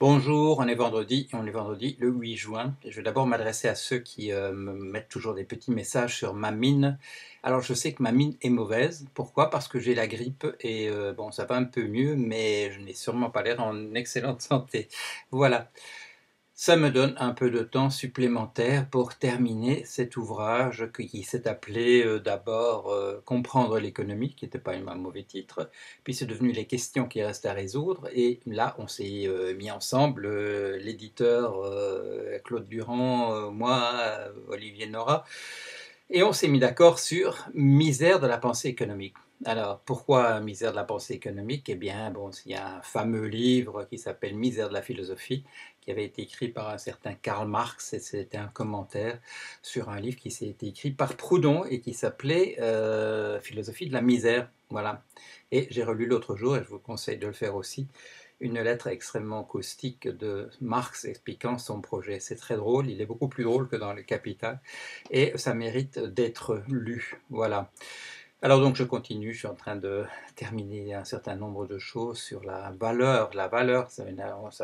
Bonjour, on est vendredi le 8 juin. Et je vais d'abord m'adresser à ceux qui me mettent toujours des petits messages sur ma mine. Alors je sais que ma mine est mauvaise. Pourquoi? Parce que j'ai la grippe et bon, ça va un peu mieux, mais je n'ai sûrement pas l'air en excellente santé. Voilà. Ça me donne un peu de temps supplémentaire pour terminer cet ouvrage qui s'est appelé d'abord Comprendre l'économie, qui n'était pas un mauvais titre, puis c'est devenu Les questions qui restent à résoudre, et là on s'est mis ensemble, l'éditeur Claude Durand, moi, Olivier Nora, et on s'est mis d'accord sur misère de la pensée économique. Alors, pourquoi misère de la pensée économique? Eh bien, bon, il y a un fameux livre qui s'appelle Misère de la philosophie, qui avait été écrit par un certain Karl Marx, et c'était un commentaire sur un livre qui s'est été écrit par Proudhon et qui s'appelait Philosophie de la misère. Voilà. Et j'ai relu l'autre jour, et je vous conseille de le faire aussi, une lettre extrêmement caustique de Marx expliquant son projet. C'est très drôle, il est beaucoup plus drôle que dans Le Capital, et ça mérite d'être lu. Voilà. Alors donc je continue, je suis en train de terminer un certain nombre de choses sur la valeur. La valeur, ça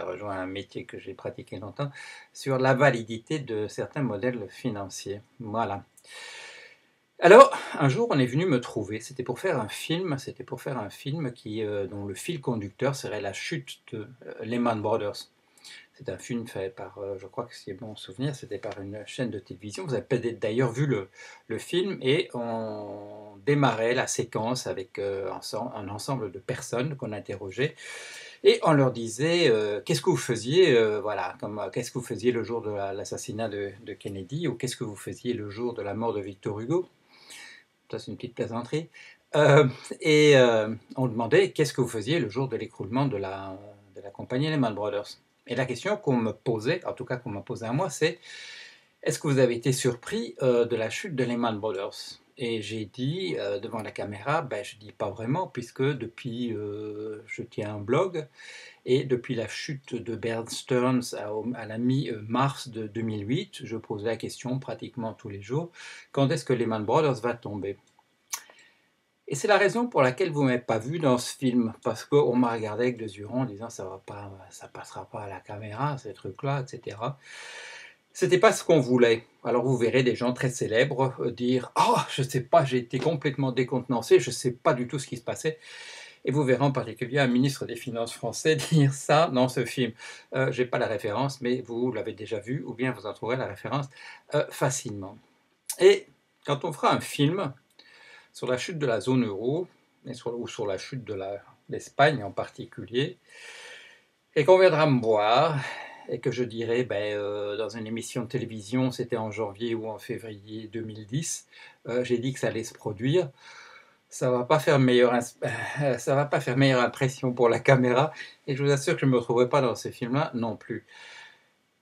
rejoint un métier que j'ai pratiqué longtemps, sur la validité de certains modèles financiers. Voilà. Alors, un jour, on est venu me trouver, c'était pour faire un film dont le fil conducteur serait la chute de Lehman Brothers. C'est un film fait par, je crois que si bon souvenir, c'était par une chaîne de télévision. Vous avez peut-être d'ailleurs vu le film, et on démarrait la séquence avec un ensemble de personnes qu'on interrogeait, et on leur disait qu'est-ce que vous faisiez, voilà, qu'est-ce que vous faisiez le jour de l'assassinat de Kennedy, ou qu'est-ce que vous faisiez le jour de la mort de Victor Hugo. Ça, c'est une petite plaisanterie. Euh, on demandait qu'est-ce que vous faisiez le jour de l'écroulement de la compagnie Lehman Brothers. Et la question qu'on me posait, en tout cas qu'on m'a posée à moi, c'est est-ce que vous avez été surpris de la chute de Lehman Brothers? Et j'ai dit devant la caméra, ben, je dis pas vraiment, puisque depuis, je tiens un blog, et depuis la chute de Bear Stearns à la mi-mars de 2008, je posais la question pratiquement tous les jours, quand est-ce que Lehman Brothers va tomber? Et c'est la raison pour laquelle vous ne m'avez pas vu dans ce film, parce qu'on m'a regardé avec des yeux ronds en disant ça va pas, ça passera pas à la caméra, ces trucs-là, etc. C'était pas ce qu'on voulait. Alors vous verrez des gens très célèbres dire oh, je sais pas, j'ai été complètement décontenancé, je sais pas du tout ce qui se passait. Et vous verrez en particulier un ministre des Finances français dire ça dans ce film. J'ai pas la référence, mais vous l'avez déjà vu, ou bien vous en trouverez la référence facilement. Et quand on fera un film sur la chute de la zone euro, ou sur la chute de l'Espagne en particulier, et qu'on viendra me voir, et que je dirai, ben, dans une émission de télévision, c'était en janvier ou en février 2010, j'ai dit que ça allait se produire, ça va pas faire ça va pas faire meilleure impression pour la caméra, et je vous assure que je ne me retrouverai pas dans ce film-là non plus.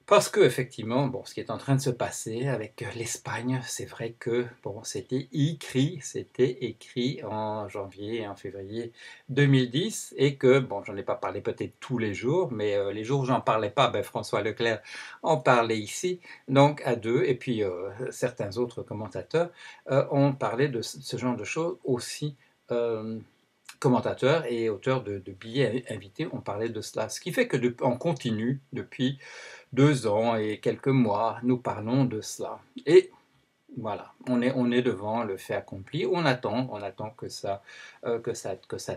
Parce que effectivement, bon, ce qui est en train de se passer avec l'Espagne, c'est vrai que bon, c'était écrit en janvier et en février 2010, et que bon, j'en ai pas parlé peut-être tous les jours, mais les jours où j'en parlais pas, ben, François Leclerc en parlait ici, donc à deux, et puis certains autres commentateurs ont parlé de ce genre de choses aussi. Commentateurs et auteurs de billets invités ont parlé de cela, ce qui fait que on continue depuis 2 ans et quelques mois, nous parlons de cela. Et voilà, on est devant le fait accompli. On attend que ça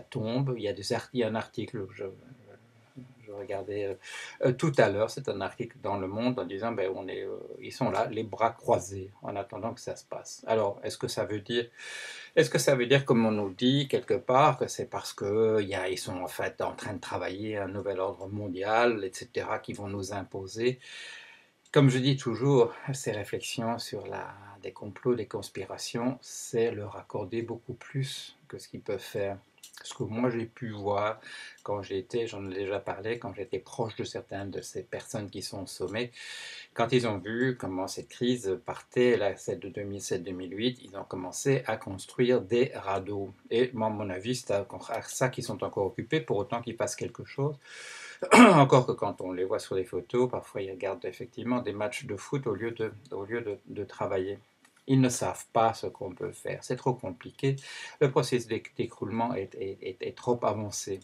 tombe. Il y a un article que je regardais tout à l'heure, c'est un article dans Le Monde en disant ben, ils sont là, les bras croisés, en attendant que ça se passe. Alors, est-ce que ça veut dire, comme on nous dit quelque part, que c'est parce qu'ils sont en fait en train de travailler un nouvel ordre mondial, etc., qui vont nous imposer? Comme je dis toujours, ces réflexions sur des complots, des conspirations, c'est leur accorder beaucoup plus que ce qu'ils peuvent faire. Ce que moi j'ai pu voir j'en ai déjà parlé, quand j'étais proche de certaines de ces personnes qui sont au sommet, quand ils ont vu comment cette crise partait, celle de 2007-2008, ils ont commencé à construire des radeaux. Et moi, à mon avis, c'est à ça qu'ils sont encore occupés, pour autant qu'ils fassent quelque chose. Encore que quand on les voit sur les photos, parfois ils regardent effectivement des matchs de foot au lieu de travailler. Ils ne savent pas ce qu'on peut faire, c'est trop compliqué, le processus d'écroulement est trop avancé.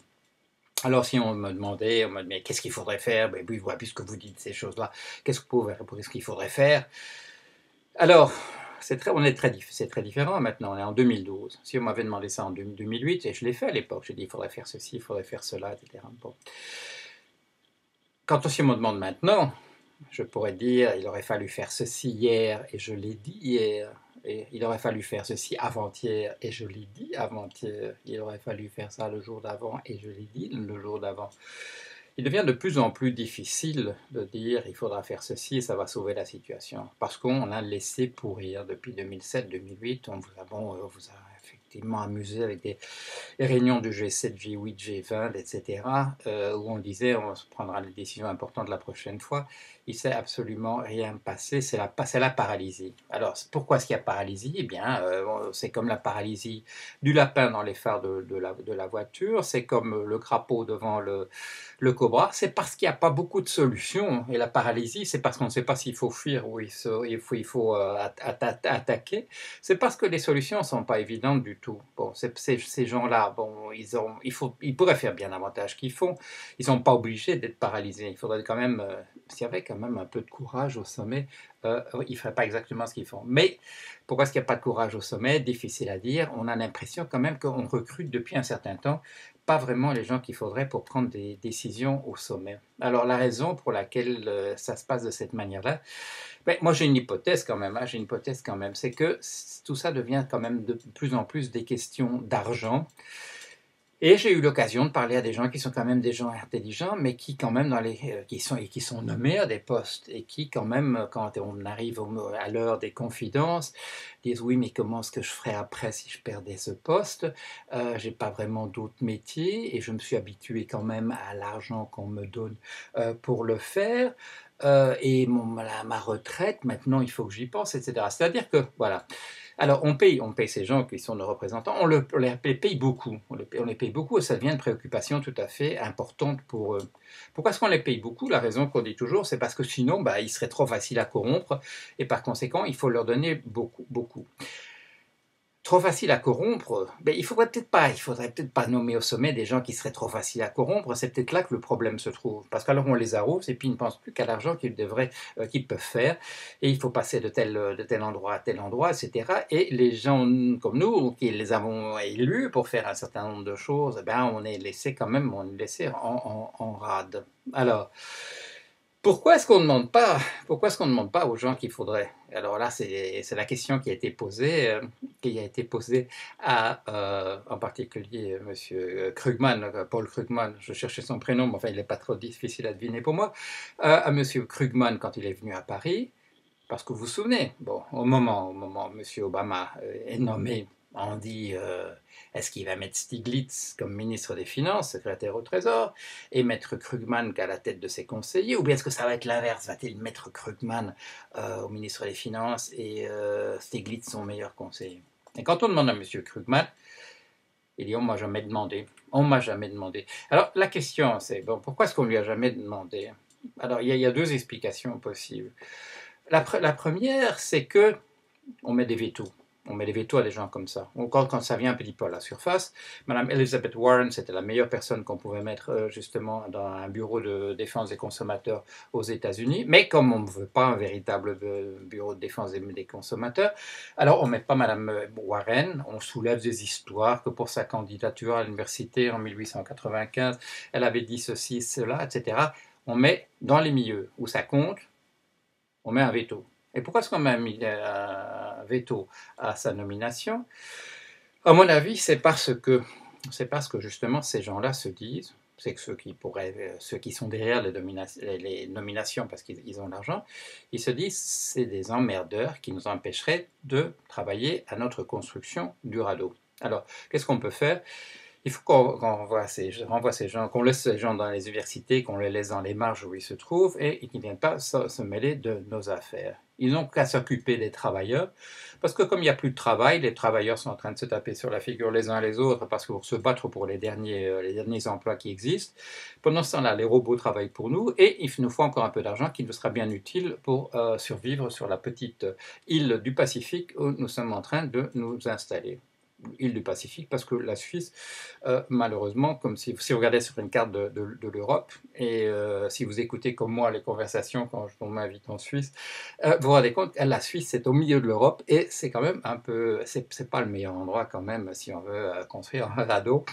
Alors si on me demandait, mais qu'est-ce qu'il faudrait faire? Ben oui, voilà, puisque vous dites ces choses-là, qu'est-ce qu'il faudrait faire? Alors, c'est très différent maintenant, on est en 2012. Si on m'avait demandé ça en 2008, et je l'ai fait à l'époque, j'ai dit il faudrait faire ceci, il faudrait faire cela, etc. Bon. Quand on me demande maintenant, je pourrais dire il aurait fallu faire ceci hier, et je l'ai dit hier. Et il aurait fallu faire ceci avant-hier, et je l'ai dit avant-hier. Il aurait fallu faire ça le jour d'avant, et je l'ai dit le jour d'avant. Il devient de plus en plus difficile de dire il faudra faire ceci et ça va sauver la situation. Parce qu'on a laissé pourrir depuis 2007-2008. On vous a effectivement amusé avec des réunions du G7, G8, G20, etc., où on disait on prendra les décisions importantes la prochaine fois. Il ne s'est absolument rien passé, c'est la paralysie. Alors, pourquoi est-ce qu'il y a paralysie? Eh bien, c'est comme la paralysie du lapin dans les phares de la voiture, c'est comme le crapaud devant le cobra, c'est parce qu'il n'y a pas beaucoup de solutions. Et la paralysie, c'est parce qu'on ne sait pas s'il faut fuir ou il faut attaquer. C'est parce que les solutions ne sont pas évidentes du tout. Bon, ces gens-là, bon, ils pourraient faire bien davantage qu'ils font. Ils ne sont pas obligés d'être paralysés. Il faudrait quand même, s'il y avait quand même un peu de courage au sommet, ils ne feraient pas exactement ce qu'ils font. Mais pourquoi est-ce qu'il n'y a pas de courage au sommet? Difficile à dire. On a l'impression quand même qu'on recrute depuis un certain temps pas vraiment les gens qu'il faudrait pour prendre des décisions au sommet. Alors la raison pour laquelle ça se passe de cette manière-là, ben, moi j'ai une hypothèse quand même, c'est que tout ça devient quand même de plus en plus des questions d'argent. Et j'ai eu l'occasion de parler à des gens qui sont quand même des gens intelligents, mais qui quand même qui sont nommés à des postes et qui quand même, quand on arrive à l'heure des confidences, disent oui, mais comment est-ce que je ferais après si je perdais ce poste? J'ai pas vraiment d'autre métier et je me suis habitué quand même à l'argent qu'on me donne pour le faire. Et ma retraite, maintenant, il faut que j'y pense, etc. C'est-à-dire que, voilà, alors, on paye ces gens qui sont nos représentants, on les paye beaucoup, on les paye beaucoup et ça devient une préoccupation tout à fait importante pour eux. Pourquoi est-ce qu'on les paye beaucoup? La raison qu'on dit toujours, c'est parce que sinon, bah, ils seraient trop faciles à corrompre et par conséquent, il faut leur donner beaucoup, beaucoup. Trop facile à corrompre, ben, il faudrait peut-être pas nommer au sommet des gens qui seraient trop faciles à corrompre, c'est peut-être là que le problème se trouve. Parce qu'alors on les arrose et puis ils ne pensent plus qu'à l'argent qu'ils peuvent faire, et il faut passer de tel endroit à tel endroit, etc. Et les gens comme nous, qui les avons élus pour faire un certain nombre de choses, ben, on est laissé en rade. Alors, pourquoi est-ce qu'on ne demande pas aux gens qu'il faudrait? Alors là, c'est la question qui a été posée à, en particulier, Monsieur Krugman, Paul Krugman, je cherchais son prénom, mais enfin, il n'est pas trop difficile à deviner pour moi, à Monsieur Krugman quand il est venu à Paris, parce que vous vous souvenez, bon, au moment où Monsieur Obama est nommé, on dit est-ce qu'il va mettre Stiglitz comme ministre des Finances, secrétaire au Trésor, et mettre Krugman à la tête de ses conseillers, ou bien est-ce que ça va être l'inverse? Va-t-il mettre Krugman au ministre des Finances et Stiglitz son meilleur conseiller? Et quand on demande à Monsieur Krugman, il dit on m'a jamais demandé, on m'a jamais demandé. Alors la question c'est bon, pourquoi est-ce qu'on lui a jamais demandé? Alors il y a deux explications possibles. La première, c'est que on met des vétos. On met des vétos à des gens comme ça. Quand ça vient un petit peu à la surface, Madame Elizabeth Warren, c'était la meilleure personne qu'on pouvait mettre justement dans un bureau de défense des consommateurs aux États-Unis. Mais comme on ne veut pas un véritable bureau de défense des consommateurs, alors on ne met pas Madame Warren. On soulève des histoires que pour sa candidature à l'université en 1895, elle avait dit ceci, cela, etc. On met dans les milieux où ça compte, on met un veto. Et pourquoi est-ce qu'on met un veto à sa nomination? À mon avis, c'est parce que justement ces gens-là se disent, c'est que ceux qui sont derrière les nominations parce qu'ils ont l'argent, ils se disent c'est des emmerdeurs qui nous empêcheraient de travailler à notre construction du radeau. Alors, qu'est-ce qu'on peut faire? Il faut qu'on renvoie ces gens, qu'on laisse ces gens dans les universités, qu'on les laisse dans les marges où ils se trouvent et qu'ils ne viennent pas se mêler de nos affaires. Ils n'ont qu'à s'occuper des travailleurs, parce que comme il n'y a plus de travail, les travailleurs sont en train de se taper sur la figure les uns les autres, parce qu'il faut se battre pour les derniers emplois qui existent. Pendant ce temps-là, les robots travaillent pour nous, et il nous faut encore un peu d'argent qui nous sera bien utile pour survivre sur la petite île du Pacifique où nous sommes en train de nous installer. île du Pacifique, parce que la Suisse, malheureusement, comme si vous regardez sur une carte de l'Europe, et si vous écoutez comme moi les conversations quand on m'invite en Suisse, vous vous rendez compte, la Suisse, c'est au milieu de l'Europe, et c'est quand même un peu, c'est pas le meilleur endroit quand même, si on veut construire un radeau,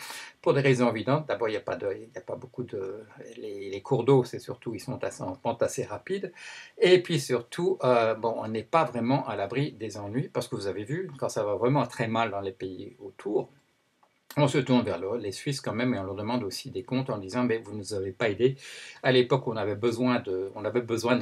pour des raisons évidentes. D'abord, il y a pas beaucoup de... Les cours d'eau, c'est surtout, ils sont en pente assez rapide. Et puis surtout, bon, on n'est pas vraiment à l'abri des ennuis, parce que vous avez vu, quand ça va vraiment très mal dans les pays autour, on se tourne vers les Suisses quand même et on leur demande aussi des comptes en disant mais vous ne nous avez pas aidés. À l'époque, on avait besoin de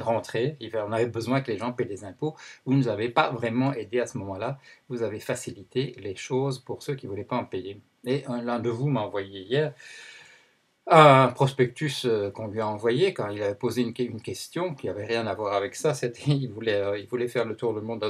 rentrer, on avait besoin que les gens paient des impôts. Vous ne nous avez pas vraiment aidés à ce moment-là. Vous avez facilité les choses pour ceux qui ne voulaient pas en payer. Et l'un de vous m'a envoyé hier un prospectus qu'on lui a envoyé quand il avait posé une question qui n'avait rien à voir avec ça. C'était, il voulait faire le tour du monde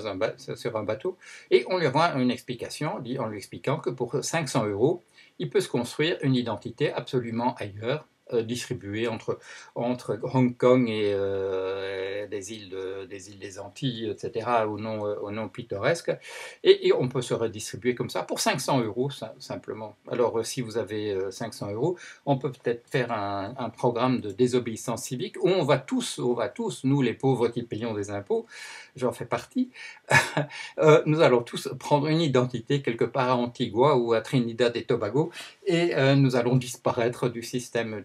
sur un bateau. Et on lui rend une explication en lui expliquant que pour 500 euros, il peut se construire une identité absolument ailleurs, distribuée entre Hong Kong et des îles des Antilles, etc., au nom pittoresque. Et on peut se redistribuer comme ça pour 500 euros simplement. Alors, si vous avez 500 euros, on peut peut-être faire un programme de désobéissance civique où on va tous, nous les pauvres qui payons des impôts, j'en fais partie, nous allons tous prendre une identité quelque part à Antigua ou à Trinidad et Tobago et nous allons disparaître du système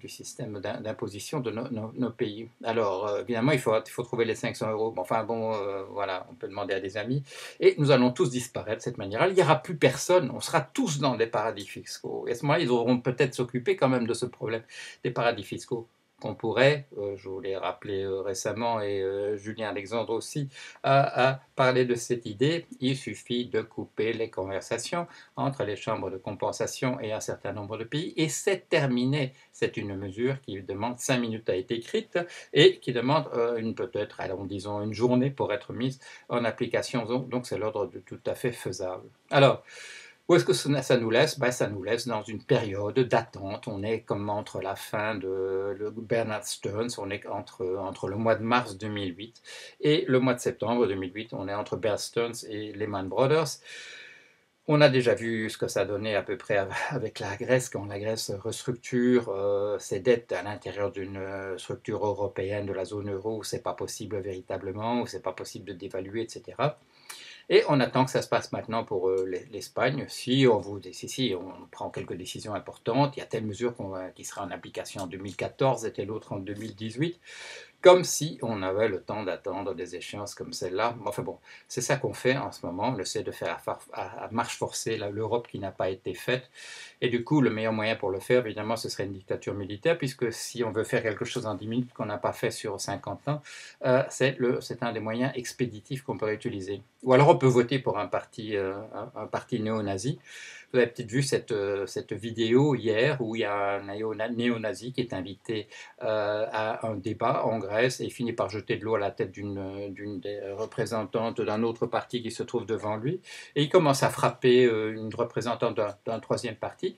d'imposition de nos pays. Alors, évidemment, il faut trouver les 500 euros. Enfin bon, voilà, on peut demander à des amis. Et nous allons tous disparaître de cette manière-là. Il n'y aura plus personne. On sera tous dans des paradis fiscaux. Et à ce moment-là, ils auront peut-être s'occuper quand même de ce problème des paradis fiscaux qu'on pourrait, je vous l'ai rappelé récemment, et Julien Alexandre aussi a parlé de cette idée, il suffit de couper les conversations entre les chambres de compensation et un certain nombre de pays, et c'est terminé. C'est une mesure qui demande 5 minutes à être écrite, et qui demande peut-être, disons, une journée pour être mise en application, donc c'est l'ordre de tout à fait faisable. Alors, où est-ce que ça nous laisse? Ça nous laisse dans une période d'attente. On est comme entre la fin de Bernard Stearns, on est entre le mois de mars 2008 et le mois de septembre 2008. On est entre Bear Stearns et Lehman Brothers. On a déjà vu ce que ça donnait à peu près avec la Grèce, quand la Grèce restructure ses dettes à l'intérieur d'une structure européenne de la zone euro où c'est pas possible véritablement, où c'est pas possible de dévaluer, etc. Et on attend que ça se passe maintenant pour l'Espagne. Si on prend quelques décisions importantes, il y a telle mesure qui sera en application en 2014 et telle autre en 2018, comme si on avait le temps d'attendre des échéances comme celle-là. Enfin bon, c'est ça qu'on fait en ce moment. On essaie de faire à marche forcée l'Europe qui n'a pas été faite. Et du coup, le meilleur moyen pour le faire, évidemment, ce serait une dictature militaire, puisque si on veut faire quelque chose en 10 minutes qu'on n'a pas fait sur 50 ans, c'est un des moyens expéditifs qu'on pourrait utiliser. Ou alors on peut voter pour un parti néo-nazi. Vous avez peut-être vu cette vidéo hier où il y a un néo-nazi qui est invité à un débat en Grèce et finit par jeter de l'eau à la tête d'une des représentantes d'un autre parti qui se trouve devant lui. Et il commence à frapper une représentante d'un troisième parti.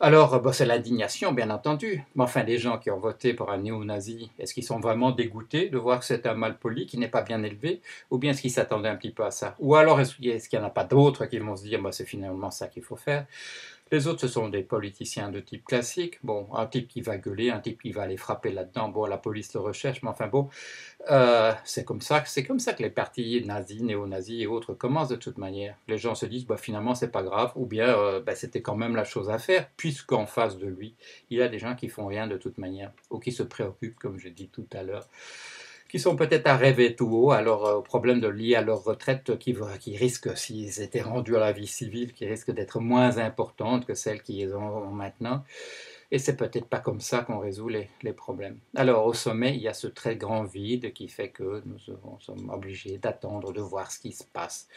Alors, c'est l'indignation, bien entendu. Mais enfin, les gens qui ont voté pour un néo-nazi, est-ce qu'ils sont vraiment dégoûtés de voir que c'est un malpoli qui n'est pas bien élevé? Ou bien est-ce qu'ils s'attendaient un petit peu à ça? Ou alors, est-ce qu'il n'y en a pas d'autres qui vont se dire, c'est finalement ça qu'il faut faire? Les autres, ce sont des politiciens de type classique. Bon, un type qui va gueuler, un type qui va aller frapper là-dedans. Bon, la police le recherche, mais enfin bon, c'est comme ça que les partis nazis, néo-nazis et autres commencent de toute manière. Les gens se disent, finalement, c'est pas grave, ou bien c'était quand même la chose à faire, puisqu'en face de lui, il y a des gens qui font rien de toute manière, ou qui se préoccupent, comme je dis tout à l'heure, qui sont peut-être à rêver tout haut, alors au problème lié à leur retraite qui risque, s'ils étaient rendus à la vie civile, qui risque d'être moins importante que celle qu'ils ont maintenant. Et c'est peut-être pas comme ça qu'on résout les problèmes. Alors au sommet, il y a ce très grand vide qui fait que nous sommes obligés d'attendre, de voir ce qui se passe.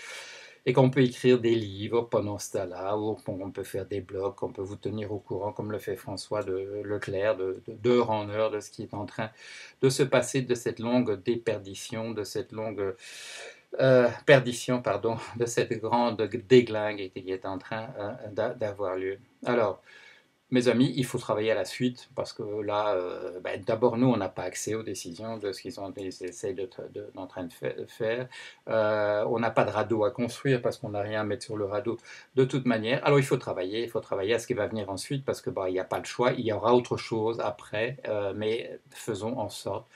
Et qu'on peut écrire des livres pendant ce temps-là, ou on peut faire des blogs, qu'on peut vous tenir au courant, comme le fait François de Leclerc, d'heure en heure, de ce qui est en train de se passer, de cette longue déperdition, de cette longue perdition, pardon, de cette grande déglingue qui est en train d'avoir lieu. Alors, Mes amis, il faut travailler à la suite parce que là, ben, d'abord, nous, on n'a pas accès aux décisions de ce ils essayent en train de faire. On n'a pas de radeau à construire parce qu'on n'a rien à mettre sur le radeau de toute manière. Alors, il faut travailler à ce qui va venir ensuite parce que bah, il n'y a pas le choix, il y aura autre chose après, mais faisons en sorte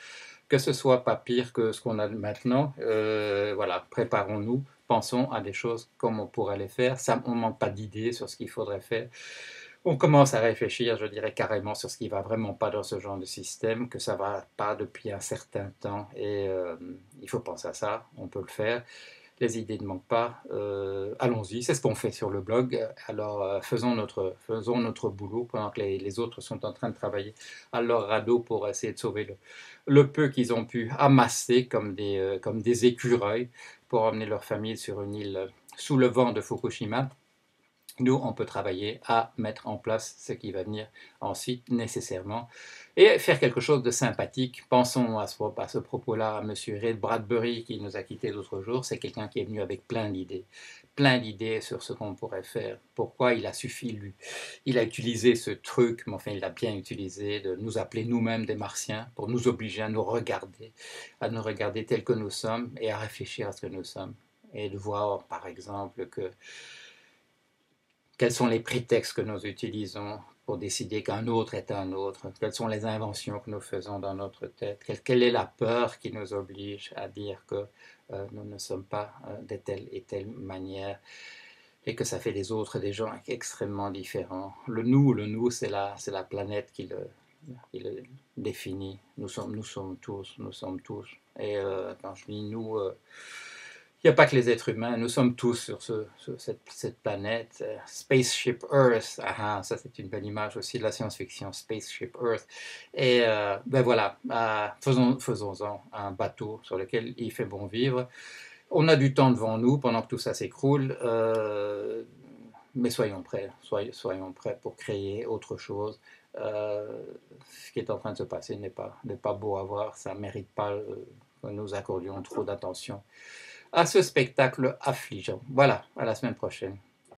que ce soit pas pire que ce qu'on a maintenant. Voilà, préparons-nous, pensons à des choses comme on pourrait les faire. Ça, on ne manque pas d'idées sur ce qu'il faudrait faire. On commence à réfléchir, je dirais carrément, sur ce qui va vraiment pas dans ce genre de système, que ça va pas depuis un certain temps, et il faut penser à ça, on peut le faire. Les idées ne manquent pas, allons-y, c'est ce qu'on fait sur le blog, alors faisons notre boulot pendant que les autres sont en train de travailler à leur radeau pour essayer de sauver le peu qu'ils ont pu amasser comme des écureuils pour emmener leur famille sur une île sous le vent de Fukushima. Nous, on peut travailler à mettre en place ce qui va venir ensuite nécessairement et faire quelque chose de sympathique. Pensons à ce propos-là à M. Ray Bradbury qui nous a quittés l'autre jour. C'est quelqu'un qui est venu avec plein d'idées sur ce qu'on pourrait faire. Pourquoi il a suffi, lui, il a utilisé ce truc, mais enfin il l'a bien utilisé, de nous appeler nous-mêmes des Martiens pour nous obliger à nous regarder tels que nous sommes et à réfléchir à ce que nous sommes. Et de voir, par exemple, quels sont les prétextes que nous utilisons pour décider qu'un autre est un autre? Quelles sont les inventions que nous faisons dans notre tête? Quelle est la peur qui nous oblige à dire que nous ne sommes pas de telle et telle manière et que ça fait des autres des gens extrêmement différents? Le nous, c'est la planète qui le définit. Nous sommes tous, nous sommes tous. Et quand je dis nous, il n'y a pas que les êtres humains, nous sommes tous sur cette planète. Spaceship Earth, ah, ça c'est une belle image aussi de la science-fiction, Spaceship Earth. Et ben voilà, faisons-en un bateau sur lequel il fait bon vivre. On a du temps devant nous pendant que tout ça s'écroule, mais soyons prêts pour créer autre chose. Ce qui est en train de se passer n'est pas beau à voir, ça ne mérite pas que nous accordions trop d'attention à ce spectacle affligeant. Voilà, à la semaine prochaine.